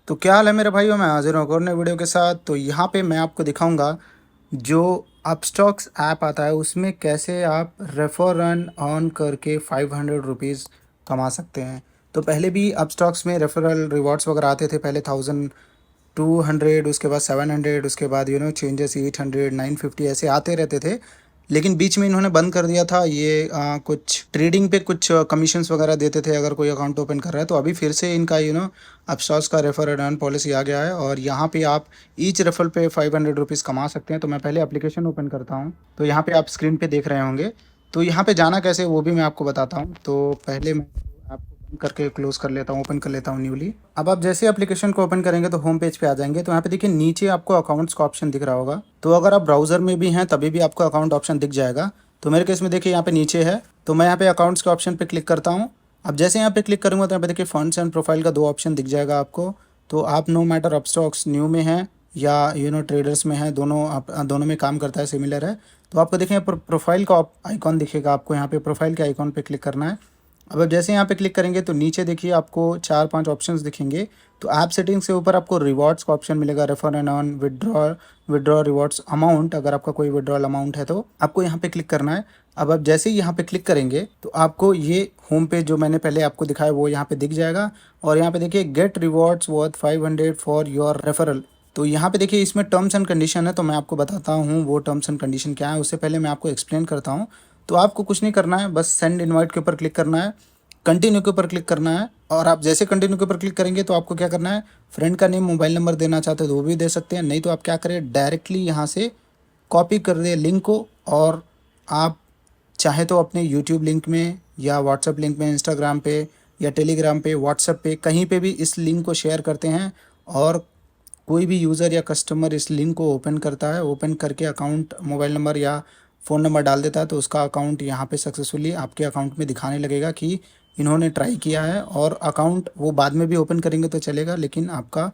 तो क्या हाल है मेरे भाइयों, मैं हाजिर हूँ एक और नए वीडियो के साथ। तो यहाँ पे मैं आपको दिखाऊंगा जो अपस्टॉक्स ऐप आता है उसमें कैसे आप रेफर रन ऑन करके 500 रुपीज़ कमा सकते हैं। तो पहले भी अपस्टॉक्स में रेफरल रिवॉर्ड्स वगैरह आते थे, पहले 1200, उसके बाद 700, उसके बाद चेंजेस 800, 950 ऐसे आते रहते थे। लेकिन बीच में इन्होंने बंद कर दिया था ये, कुछ ट्रेडिंग पे कुछ कमीशंस वगैरह देते थे अगर कोई अकाउंट ओपन कर रहा है। तो अभी फिर से इनका अपस्टॉक्स का रेफर एंड अर्न पॉलिसी आ गया है और यहाँ पे आप ईच रेफरल पे 500 रुपीज़ कमा सकते हैं। तो मैं पहले एप्लीकेशन ओपन करता हूँ। तो यहाँ पे आप स्क्रीन पे देख रहे होंगे। तो यहाँ पे जाना कैसे वो भी मैं आपको बताता हूँ। तो पहले मैं आपको बंद करके क्लोज़ कर लेता हूँ, ओपन कर लेता हूँ न्यूली। अब आप जैसे एप्लीकेशन को ओपन करेंगे तो होम पेज पे आ जाएंगे। तो यहाँ पे देखिए नीचे आपको अकाउंट्स का ऑप्शन दिख रहा होगा। तो अगर आप ब्राउज़र में भी हैं तभी भी आपको अकाउंट ऑप्शन दिख जाएगा। तो मेरे केस में देखिए यहाँ पे नीचे है। तो मैं यहाँ पे अकाउंट्स के ऑप्शन पे क्लिक करता हूँ। अब जैसे यहाँ पे क्लिक करूँगा तो यहाँ पे देखिए फंड्स एंड प्रोफाइल का दो ऑप्शन दिख जाएगा आपको। तो आप नो मैटर अपस्टॉक्स न्यू में हैं या ट्रेडर्स में हैं, दोनों आप दोनों में काम करता है, सिमिलर है। तो आपको देखिए प्रोफाइल का आइकॉन दिखेगा आपको, यहाँ पे प्रोफाइल के आइकॉन पे क्लिक करना है। अब जैसे यहाँ पे क्लिक करेंगे तो नीचे देखिए आपको 4-5 ऑप्शंस दिखेंगे। तो ऐप सेटिंग्स के ऊपर आपको रिवॉर्ड्स का ऑप्शन मिलेगा, refer and earn, withdraw rewards amount. अगर आपका कोई विड्रॉल अमाउंट है तो आपको यहाँ पे क्लिक करना है। अब आप जैसे ही यहाँ पे क्लिक करेंगे तो आपको ये होम पेज जो मैंने पहले आपको दिखाया वो यहाँ पे दिख जाएगा। और यहाँ पे देखिए gate rewards worth 500 for your referral. तो यहाँ पे देखिए इसमें टर्म्स एंड कंडीशन है। तो मैं आपको बताता हूँ वो टर्म्स एंड कंडीशन क्या है, उससे पहले मैं आपको एक्सप्लेन करता हूँ। तो आपको कुछ नहीं करना है, बस सेंड इनवाइट के ऊपर क्लिक करना है, कंटिन्यू के ऊपर क्लिक करना है। और आप जैसे कंटिन्यू के ऊपर क्लिक करेंगे तो आपको क्या करना है, फ्रेंड का नेम, मोबाइल नंबर देना चाहते हो तो वो भी दे सकते हैं, नहीं तो आप क्या करें डायरेक्टली यहाँ से कॉपी कर दे लिंक को। और आप चाहे तो अपने यूट्यूब लिंक में या व्हाट्सएप लिंक में, इंस्टाग्राम पे या टेलीग्राम पे, व्हाट्सएप पे, कहीं पे भी इस लिंक को शेयर करते हैं। और कोई भी यूज़र या कस्टमर इस लिंक को ओपन करता है, ओपन करके अकाउंट, मोबाइल नंबर या फ़ोन नंबर डाल देता है तो उसका अकाउंट यहाँ पे सक्सेसफुली आपके अकाउंट में दिखाने लगेगा कि इन्होंने ट्राई किया है। और अकाउंट वो बाद में भी ओपन करेंगे तो चलेगा, लेकिन आपका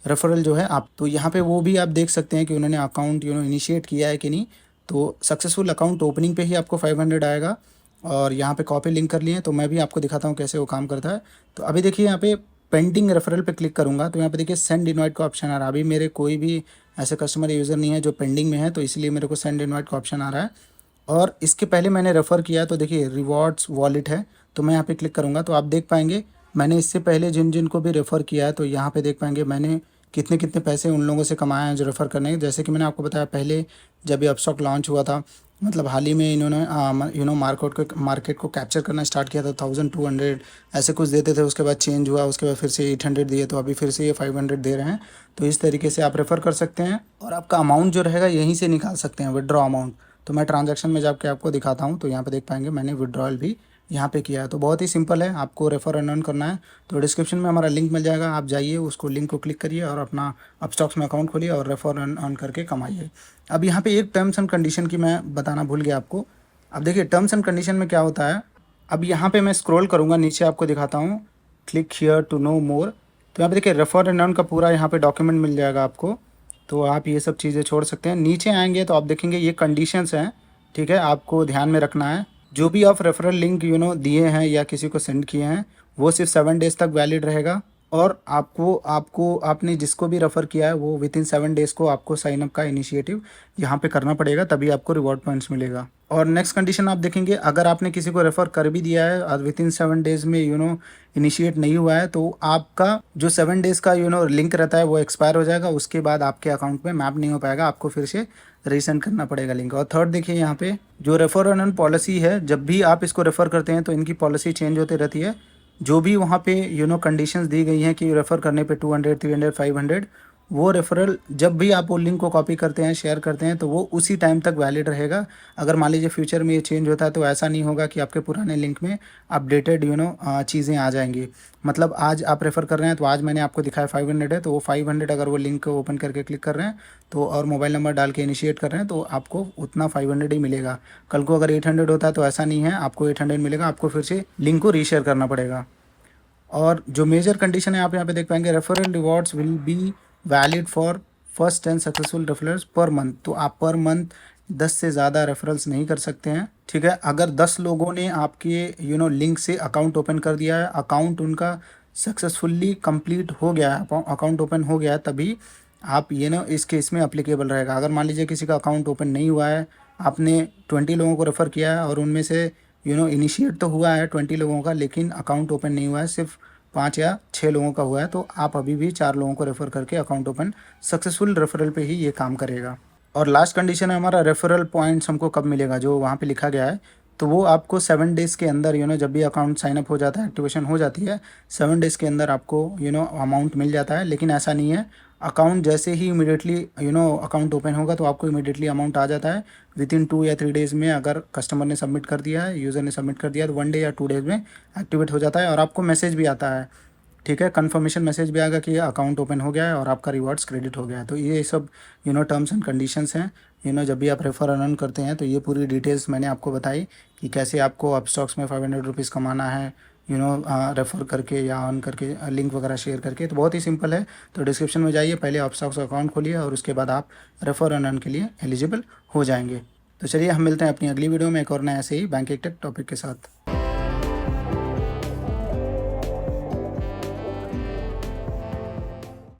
रेफरल जो है आप, तो यहाँ पे वो भी आप देख सकते हैं कि उन्होंने अकाउंट इनिशिएट किया है कि नहीं। तो सक्सेसफुल अकाउंट ओपनिंग पे ही आपको 500 आएगा। और यहाँ पे कॉपी लिंक कर लिए, तो मैं भी आपको दिखाता हूँ कैसे वो काम करता है। तो अभी देखिए यहाँ पे पेंडिंग रेफरल पे क्लिक करूँगा तो यहाँ पे देखिए सेंड इनवाइट का ऑप्शन आ रहा है। अभी मेरे कोई भी ऐसे कस्टमर यूज़र नहीं है जो पेंडिंग में है, तो इसलिए मेरे को सेंड इनवाइट का ऑप्शन आ रहा है। और इसके पहले मैंने रेफ़र किया है तो देखिए रिवॉर्ड्स वॉलेट है। तो मैं यहाँ पे क्लिक करूँगा तो आप देख पाएंगे मैंने इससे पहले जिन जिन को भी रेफ़र किया है तो यहाँ पे देख पाएंगे मैंने कितने कितने पैसे उन लोगों से कमाए हैं जो रेफ़र करने के। जैसे कि मैंने आपको बताया पहले जब ये अपस्टॉक लॉन्च हुआ था, मतलब हाल ही में इन्होंने मार्केट को कैप्चर करना स्टार्ट किया था, 1200 ऐसे कुछ देते थे। उसके बाद चेंज हुआ, उसके बाद फिर से 800 दिए, तो अभी फिर से ये 500 दे रहे हैं। तो इस तरीके से आप रेफ़र कर सकते हैं और आपका अमाउंट जो रहेगा यहीं से निकाल सकते हैं, विड्रॉ अमाउंट। तो मैं ट्रांजैक्शन में जाके आपको दिखाता हूँ। तो यहाँ पे देख पाएंगे मैंने विड्रॉल भी यहाँ पे किया है। तो बहुत ही सिंपल है, आपको रेफर एंड अर्न करना है तो डिस्क्रिप्शन में हमारा लिंक मिल जाएगा, आप जाइए उसको लिंक को क्लिक करिए और अपना अपस्टॉक्स में अकाउंट खोलिए और रेफर एंड अर्न करके कमाइए। अब यहाँ पे एक टर्म्स एंड कंडीशन की मैं बताना भूल गया आपको। अब देखिए टर्म्स एंड कंडीशन में क्या होता है। अब यहाँ पे मैं स्क्रॉल करूँगा नीचे, आपको दिखाता हूँ, क्लिक हियर टू नो मोर। तो यहाँ पे देखिए रेफर एंड अर्न का पूरा यहाँ पे डॉक्यूमेंट मिल जाएगा आपको। तो आप ये सब चीज़ें छोड़ सकते हैं। नीचे आएंगे तो आप देखेंगे ये कंडीशंस हैं, ठीक है, आपको ध्यान में रखना है। जो भी आप रेफरल लिंक दिए हैं या किसी को सेंड किए हैं वो सिर्फ 7 डेज़ तक वैलिड रहेगा। और आपको आपको आपने जिसको भी रेफ़र किया है वो विद इन 7 डेज़ को आपको साइन अप का इनिशिएटिव यहाँ पे करना पड़ेगा, तभी आपको रिवॉर्ड पॉइंट्स मिलेगा। और नेक्स्ट कंडीशन आप देखेंगे, अगर आपने किसी को रेफ़र कर भी दिया है और विद इन 7 डेज़ में इनिशिएट नहीं हुआ है तो आपका जो 7 डेज़ का लिंक रहता है वो एक्सपायर हो जाएगा। उसके बाद आपके अकाउंट में मैप नहीं हो पाएगा, आपको फिर से रीसेंड करना पड़ेगा लिंक। और थर्ड देखिए यहाँ पे जो रेफर एंड अर्न पॉलिसी है, जब भी आप इसको रेफ़र करते हैं तो इनकी पॉलिसी चेंज होती रहती है। जो भी वहाँ पे कंडीशंस दी गई हैं कि रेफ़र करने पे 200, 300, 500, वो रेफरल जब भी आप वो लिंक को कॉपी करते हैं, शेयर करते हैं तो वो उसी टाइम तक वैलिड रहेगा। अगर मान लीजिए फ्यूचर में ये चेंज होता है तो ऐसा नहीं होगा कि आपके पुराने लिंक में अपडेटेड चीज़ें आ जाएंगी। मतलब आज आप रेफ़र कर रहे हैं तो आज मैंने आपको दिखाया 500 है, तो वो 500 अगर वो लिंक को ओपन करके क्लिक कर रहे हैं तो और मोबाइल नंबर डाल के इनिशिएट कर रहे हैं तो आपको उतना 500 ही मिलेगा। कल को अगर 800 होता है तो ऐसा नहीं है, आपको 800 मिलेगा, आपको फिर से लिंक को रीशेयर करना पड़ेगा। और जो मेजर कंडीशन है आप यहाँ पे देख पाएंगे, referral rewards will be valid for first 10 successful referrals per month. तो आप पर मंथ 10 से ज़्यादा रेफरल्स नहीं कर सकते हैं, ठीक है। अगर 10 लोगों ने आपके लिंक से अकाउंट ओपन कर दिया है, अकाउंट उनका सक्सेसफुल्ली कंप्लीट हो गया है, अकाउंट ओपन हो गया है, तभी आप ये ना इस केस में अप्लीकेबल रहेगा। अगर मान लीजिए किसी का अकाउंट ओपन नहीं हुआ है, आपने 20 लोगों को रेफ़र किया है और उनमें से इनिशिएट तो हुआ है 20 लोगों का, लेकिन अकाउंट ओपन नहीं हुआ है, सिर्फ 5 या 6 लोगों का हुआ है, तो आप अभी भी 4 लोगों को रेफ़र करके अकाउंट ओपन सक्सेसफुल रेफरल पे ही ये काम करेगा। और लास्ट कंडीशन है हमारा, रेफरल पॉइंट्स हमको कब मिलेगा, जो वहाँ पे लिखा गया है, तो वो आपको 7 डेज़ के अंदर जब भी अकाउंट साइन अप हो जाता है, एक्टिवेशन हो जाती है, 7 डेज़ के अंदर आपको अमाउंट मिल जाता है। लेकिन ऐसा नहीं है, अकाउंट जैसे ही इमीडिएटली अकाउंट ओपन होगा तो आपको इमीडिएटली अमाउंट आ जाता है। विदिन 2 या 3 डेज़ में अगर कस्टमर ने सबमिट कर दिया है, यूज़र ने सबमिट कर दिया है, तो 1 डे या 2 डेज़ में एक्टिवेट हो जाता है और आपको मैसेज भी आता है, ठीक है, कन्फर्मेशन मैसेज भी आएगा कि अकाउंट ओपन हो गया है और आपका रिवॉर्ड्स क्रेडिट हो गया है। तो ये सब टर्म्स एंड कंडीशंस हैं। जब भी आप रेफर अर्न करते हैं तो ये पूरी डिटेल्स मैंने आपको बताई कि कैसे आपको अपस्टॉक्स में 500 रुपीज़ कमाना है, रेफ़र करके या अर्न करके, लिंक वगैरह शेयर करके। तो बहुत ही सिंपल है। तो डिस्क्रिप्शन में जाइए, पहले अपस्टॉक्स अकाउंट खोलिए और उसके बाद आप रेफर अर्न के लिए एलिजिबल हो जाएंगे। तो चलिए हम मिलते हैं अपनी अगली वीडियो में एक और नए ऐसे ही बैंक टेक टॉपिक के साथ।